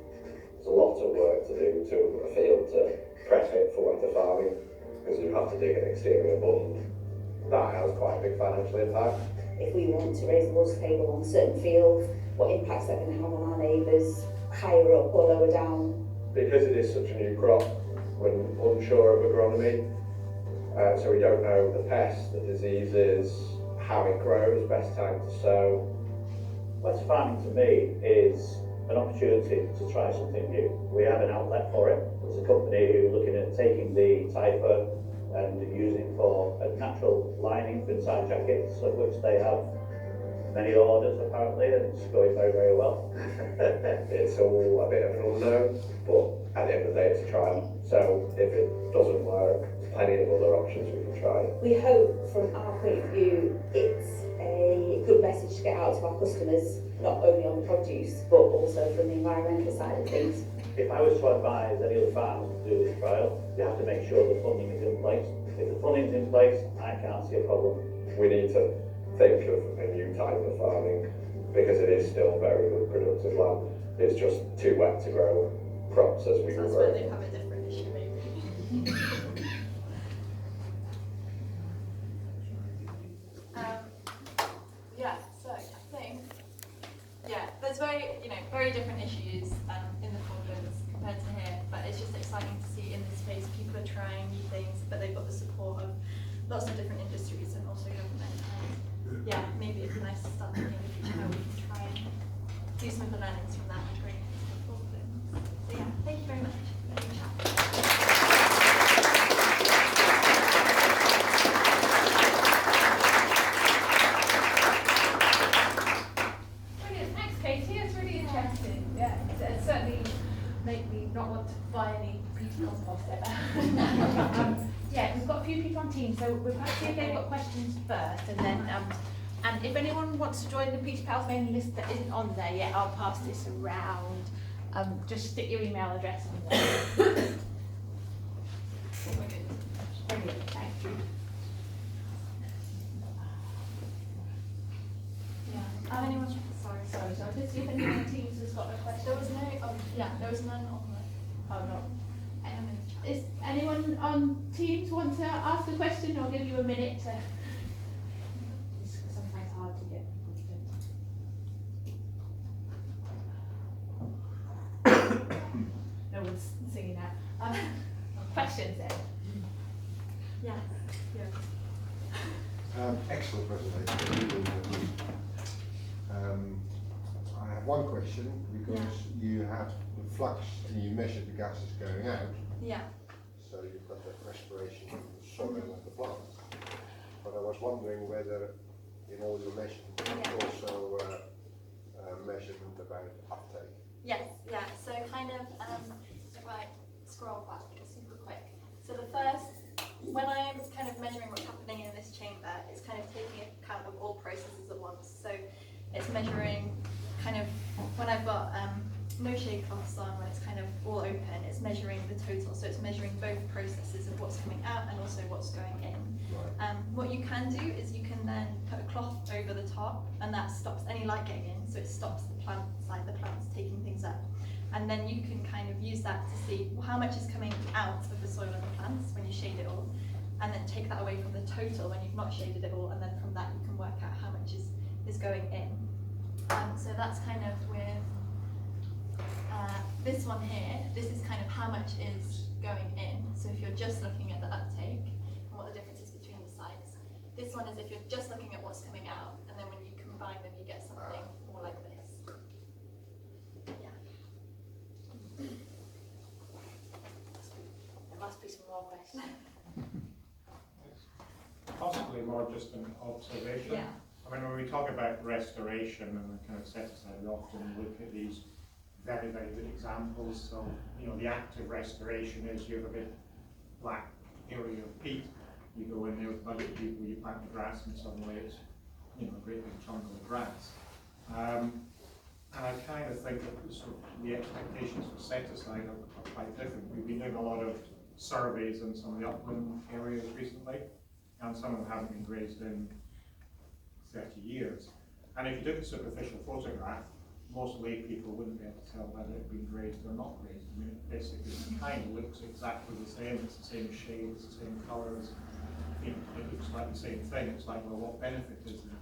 There's a lot of work to do to a field to prep it for wetter farming, because you have to dig an exterior bund. That has quite a big financial impact. If we want to raise the water table on certain fields, what impacts that going to have on our neighbours, higher up or lower down? Because it is such a new crop, we're unsure of agronomy, so we don't know the pests, the diseases, how it grows, best time to sow. Wet farming to me is an opportunity to try something new. We have an outlet for it. There's a company who's looking at taking the typha and using it for a natural lining for inside jackets, of which they have many orders apparently, and it's going very, very well. It's all a bit of an unknown, but at the end of the day, it's a trial. So if it doesn't work, there's plenty of other options we can try. We hope, from our point of view, it's a good message to get out to our customers, not only on the produce, but also from the environmental side of things. If I was to advise any other farmers to do this trial, you have to make sure the funding is in place. If the funding is in place, I can't see a problem. We need to think of a new type of farming because it is still very good productive land. It's just too wet to grow crops as we That's grow. where they have a different issue maybe. Yeah, so I think, there's very different issues in the Falklands compared to here, but it's just exciting to see in this space people are trying new things, but they've got the support of lots of different industries and also government. And maybe it'd be nice to start thinking in the future how we can try and do some of the learnings from that and bring it into the Falklands. So thank you very much for letting me chat. Certainly make me not want to buy any peaty compost ever. We've got a few people on Teams, so we'll perhaps see if they've got questions first, and then and if anyone wants to join the Peaty Pals mailing list that isn't on there yet, I'll pass this around. Just stick your email address on there. Brilliant, thank you. Anyone? Sorry. So I'll just see if anyone on Teams has got a question. There was none on the. Oh, no. Anyone in the chat? Is anyone on Teams want to ask a question? I'll give you a minute to. It's sometimes hard to get people to. No one's singing now. Questions then? Yeah. Excellent presentation. I have one question, because you have the flux and you measured the gases going out. Yeah. So you've got that respiration of the soil and the plants. But I was wondering whether in all your measurements you also measurement about uptake. Yes, so kind of, if I scroll back super quick. So the first, when I'm kind of measuring what's happening in this chamber, it's kind of taking account of all processes at once. So it's measuring kind of, when I've got no shade cloths on, when it's kind of all open, it's measuring the total. So it's measuring both processes of what's coming out and also what's going in. Right. What you can do is you can then put a cloth over the top, and that stops any light getting in, so it stops the plants taking things up. And then you can kind of use that to see how much is coming out of the soil and the plants when you shade it all, and then take that away from the total when you've not shaded it all, and then from that you can work out how much is going in. So that's kind of with this one here, this is kind of how much is going in. So if you're just looking at the uptake and what the difference is between the sites. This one is if you're just looking at what's coming out, and then when you combine them you get something more like this. There must be some more questions. Possibly more just an observation. Yeah. I mean, when we talk about restoration and the kind of set aside, we often look at these very, very good examples. So, the active restoration is you have a big black area of peat. You go in there with a bunch of people, you plant the grass, and suddenly it's, a great big chunk of the grass. And I kind of think that sort of the expectations for set aside are quite different. We've been doing a lot of surveys in some of the upland areas recently, and some of them haven't been grazed in 30 years. And if you took a superficial photograph, most lay people wouldn't be able to tell whether it had been grazed or not grazed. I mean, it basically kind of looks exactly the same. It's the same shade, it's the same colours. It looks like the same thing. It's like, well, what benefit is there?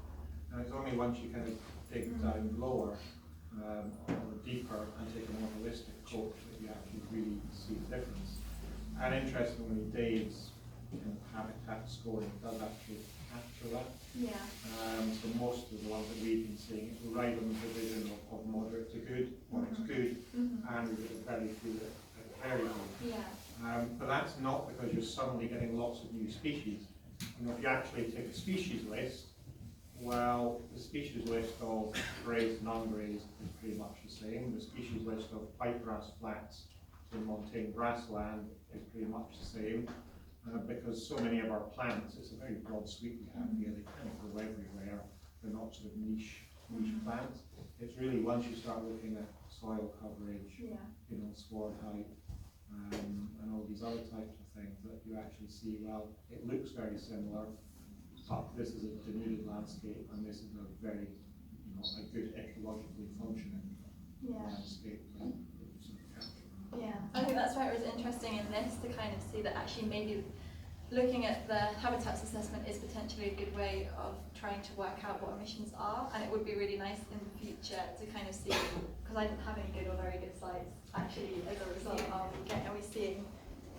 And it's only once you kind of dig down lower or deeper and take a more holistic approach that you actually really see the difference. And interestingly, Dave's kind of habitat scoring does actually capture that. Yeah. So most of the ones that we've been seeing, we're right on the division of moderate to good, when it's good, and we get very few at very good. Yeah. But that's not because you're suddenly getting lots of new species. If you actually take a species list, Well, the species list of grazed and ungrazed is pretty much the same. The species list of pipegrass flats in montane grassland is pretty much the same. Because so many of our plants, it's a very broad suite we have here, they kind of go everywhere. They're not sort of niche plants. It's really once you start looking at soil coverage, you know, sward height, and all these other types of things that you actually see, well, it looks very similar, but this is a denuded landscape and this is a very, you know, a good ecologically functioning landscape. Yeah, I think that's why it was interesting in this to kind of see that actually maybe looking at the habitats assessment is potentially a good way of trying to work out what emissions are, and it would be really nice in the future to kind of see, because I didn't have any good or very good sites actually as a result of are we seeing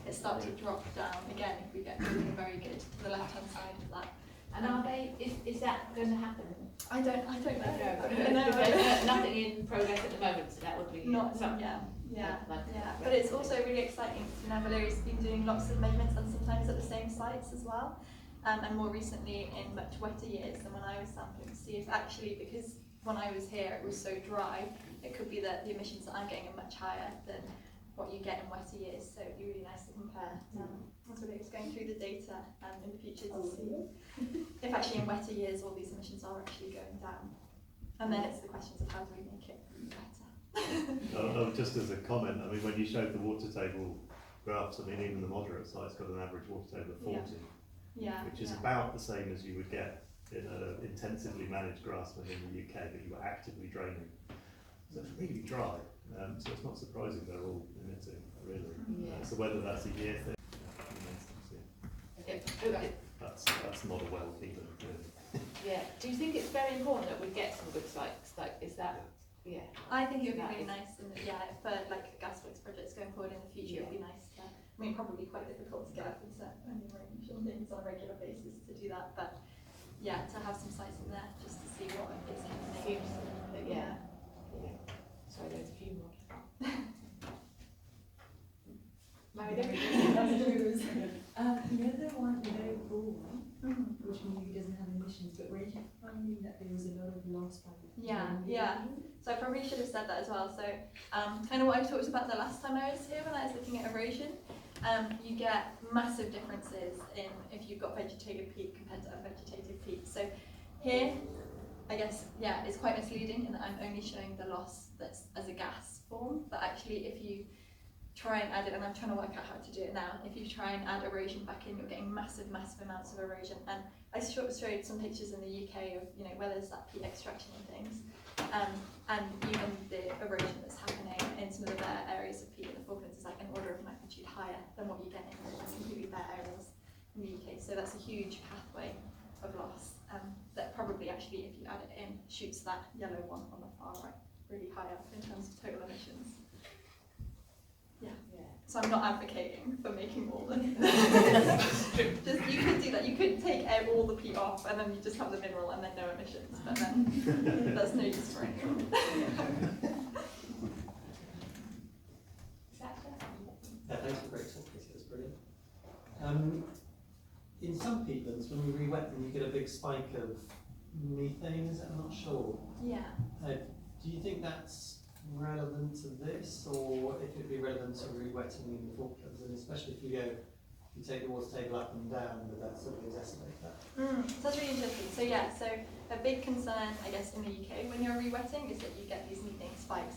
it start to drop down again if we get something very good to the left hand side of that. And are they, is that going to happen? I don't know. There's nothing in progress at the moment, so that would be not something. Yeah. But it's also really exciting. Now Valeria's been doing lots of measurements and sometimes at the same sites as well. And more recently in much wetter years than when I was sampling to see if actually, because when I was here it was so dry, it could be that the emissions that I'm getting are much higher than what you get in wetter years. So it'd be really nice to compare. That's what it was going through the data in the future to see if actually in wetter years all these emissions are actually going down. And then it's the questions of how do we make it better. Just as a comment, I mean, when you showed the water table graphs, I mean, even the moderate site's got an average water table of 40, which is about the same as you would get in an intensively managed grassland in the UK, but you were actively draining. So it's really dry, so it's not surprising they're all emitting, really. So whether that's a year thing, that's not a well either, really. Yeah. Do you think it's very important that we get some good sites? Like, is that? Yeah. I think it would be really nice, and for like gas flex projects going forward in the future, it'd be nice to. I mean, probably quite difficult to get up into any range and things on a regular basis to do that, but to have some sites in there just to see what is happening. Sorry, there's a few more. You know the one, the very cool one, which maybe doesn't have emissions, but where did you find that there was a lot of loss by the So I probably should have said that as well. So kind of what I talked about the last time I was here when I was looking at erosion. You get massive differences in if you've got vegetative peat compared to unvegetated peat. So here, I guess, it's quite misleading in that I'm only showing the loss that's as a gas form, but actually if you try and add it, and I'm trying to work out how to do it now, if you try and add erosion back in, you're getting massive amounts of erosion. And I showed some pictures in the UK of, where there's that peat extraction and things, and even the erosion that's happening in some of the bare areas of peat in the Falklands is like an order of magnitude higher than what you get in completely bare areas in the UK. So that's a huge pathway of loss that probably actually, if you add it in, shoots that yellow one on the far right really high up in terms of total emissions. So I'm not advocating for making all the just you could do that. You could take all the peat off and then you just have the mineral and then no emissions, but then that's no use for anyone. Thanks for great talk, Katy, that's brilliant. In some peatlands, when you re-wet them, you get a big spike of methane, is it? I'm not sure. Do you think that's relevant to this, or if it'd be relevant to re-wetting in the Falklands, and especially if you take the water table up and down, would that sort of exacerbate that? So that's really interesting. So a big concern, I guess, in the UK when you're re-wetting is that you get these methane spikes.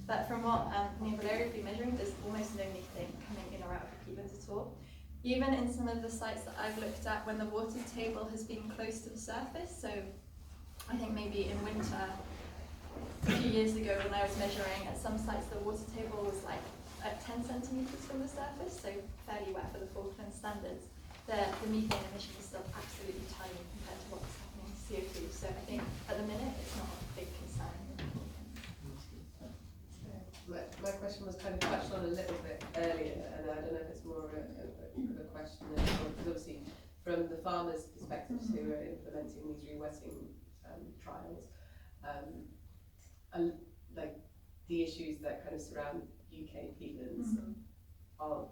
But from what me and Valeria have been measuring, there's almost no methane coming in or out of the peatlands at all. Even in some of the sites that I've looked at when the water table has been close to the surface, so I think maybe in winter, a few years ago when I was measuring at some sites, the water table was like at 10 centimetres from the surface, so fairly wet for the Falkland standards. The methane emission is still absolutely tiny compared to what's happening to CO2. So I think at the minute it's not a big concern. My question was kind of touched on a little bit earlier, and I don't know if it's more of a question, because obviously from the farmers' perspectives who are implementing these re-wetting trials, like the issues that kind of surround UK peatlands are,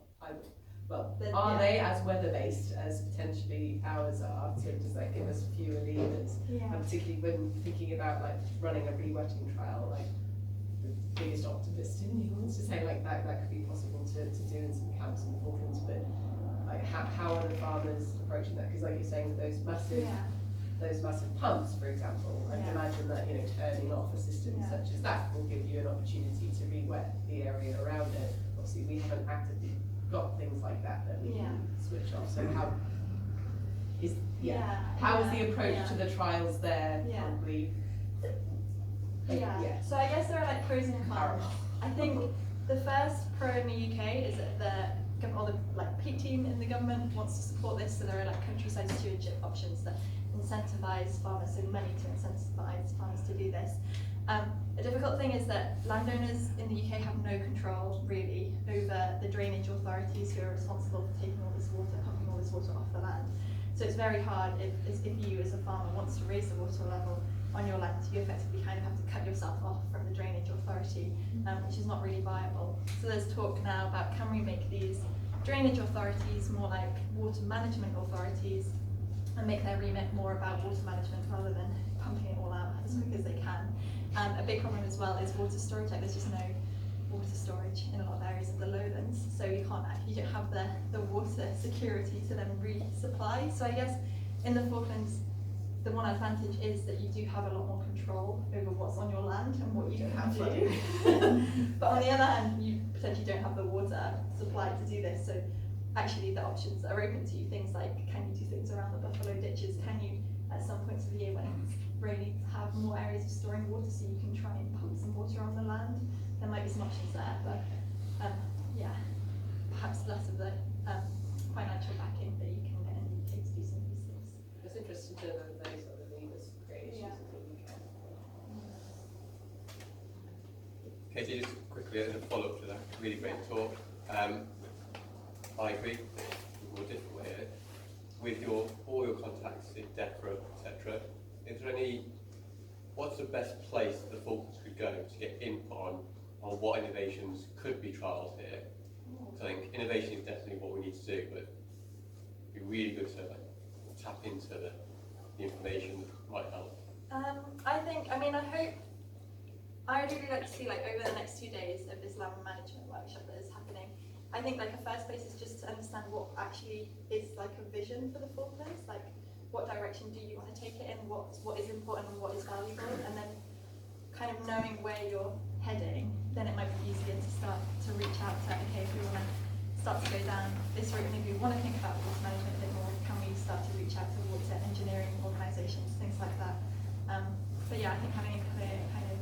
well, Then, are yeah. they as weather-based as potentially ours are? So does that give us fewer levers? Yeah. And particularly when thinking about like running a re-wetting trial, like the biggest optimist in me wants to say like that could be possible to do in some camps in the Falklands, but like how are the farmers approaching that? Because like you're saying, with those massive pumps, for example, I can imagine that, you know, turning off a system such as that will give you an opportunity to re-wet the area around it. Obviously, we haven't actively got things like that we can switch off. So how is the approach to the trials there? Probably. So I guess there are like pros and cons. I think the first pro in the UK is that all the like peat team in the government wants to support this, so there are like countryside stewardship options that incentivise farmers, so money to incentivise farmers to do this. A difficult thing is that landowners in the UK have no control really over the drainage authorities who are responsible for taking all this water, pumping all this water off the land. So it's very hard if you as a farmer wants to raise the water level on your land, you effectively kind of have to cut yourself off from the drainage authority, which is not really viable. So there's talk now about, can we make these drainage authorities more like water management authorities and make their remit more about water management rather than pumping it all out as quick as they can. A big problem as well is water storage. Like, there's just no water storage in a lot of areas of the lowlands, so you don't have the water security to then resupply. So I guess in the Falklands, the one advantage is that you do have a lot more control over what's on your land and what you have to do. But on the other hand, you potentially don't have the water supply to do this. So actually the options that are open to you, things like, can you do things around the buffalo ditches? Can you, at some points of the year when it's rainy, have more areas of storing water so you can try and pump some water on the land? There might be some options there, but perhaps less of the financial backing that you can get in the UK to do some of these things. It's interesting to know that those are the levers for create issues in the UK. Katie, just quickly as a follow-up to that, really great talk. I agree, we'll go a different way here. With all your contacts in DEFRA, etc., is there what's the best place the Falklands could go to get input on what innovations could be trialled here? So I think innovation is definitely what we need to do, but it'd be really good to tap into the information that might help. I would really like to see, like, over the next 2 days of this land management workshop that is happening, I think like a first place is just to understand what actually is like a vision for the Falklands, like what direction do you want to take it in, what is important and what is valuable, and then kind of knowing where you're heading, then it might be easier to start to reach out to, okay, if we want to start to go down this route, maybe we want to think about water management a bit more, can we start to reach out to water engineering organisations, things like that. But yeah, I think having a clear kind of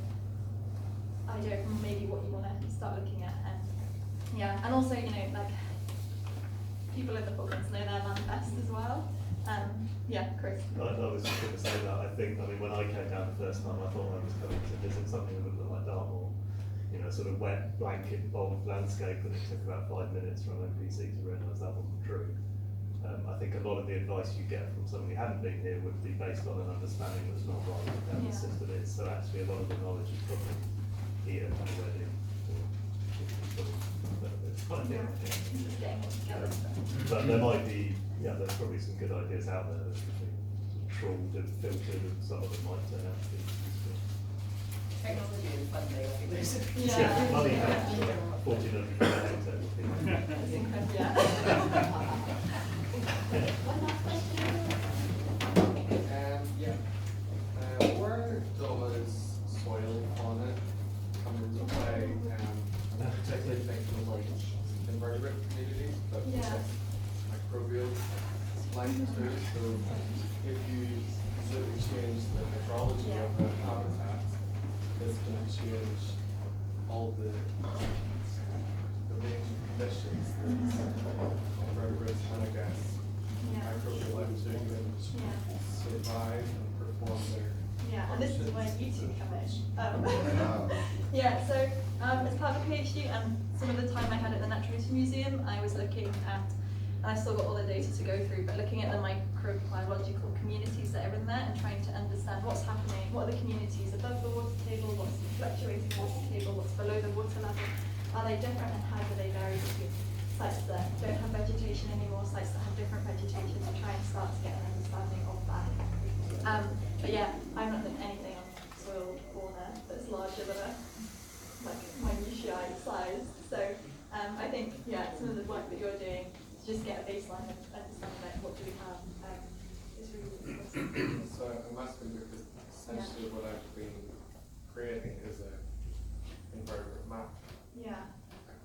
idea of maybe what you want to start looking at, and also, you know, like, people in the Falklands know their land best as well. Chris. I was just going to say that. I mean, when I came down the first time, I thought I was coming to visit something that looked like Dartmoor, you know, sort of wet, blanket, bold landscape, and it took about 5 minutes from NPC to realise that wasn't true. I think a lot of the advice you get from somebody who hadn't been here would be based on an understanding that's not right of how the system is. So actually, a lot of the knowledge is probably here already. But there might be, there's probably some good ideas out there that could be trawled and filtered, and some of them might turn out to be useful. Technology and funding, I think those are money helps. 1,400 per hectare would be. Where does soil fauna come into play, particularly thinking about invertebrate communities, but microbial life too? So if you completely change the hydrology of a habitat, this can change all the range of conditions that invertebrates and, I guess, microbial life too can survive and perform their and this is where you two come in. So as part of the PhD and some of the time I had at the Natural History Museum, I was looking at, and I've still got all the data to go through, but looking at the microbiological communities that are in there and trying to understand what's happening, what are the communities above the water table, what's the fluctuating water table, what's below the water level, are they different and how do they vary between sites that don't have vegetation anymore, sites that have different vegetation, to try and start to get an understanding of that. But yeah, I've not done anything on soil fauna that's larger than a minutiae size. So I think some of the work that you're doing to just get a baseline of understanding like what do we have is really interesting. So I'm asking because essentially what I've been creating is a invertebrate map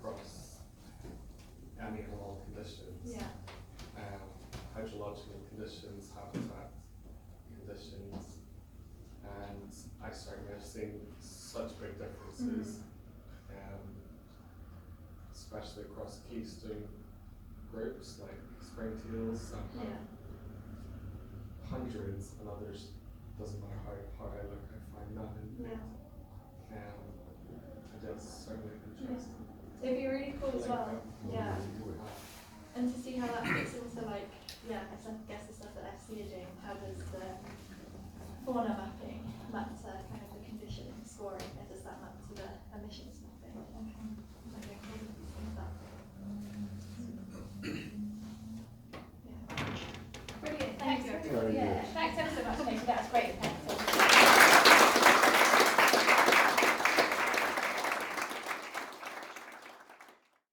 across any and all conditions. Hydrological conditions, habitat conditions, and I certainly have seen such big differences, especially across keystone groups like springtails. Some have hundreds, and others, doesn't matter how I look, I find nothing. And that's certainly interesting. It'd be really cool as well. And to see how that fits into I guess the stuff that FC are doing. How does the fauna mapping map to kind of the condition scoring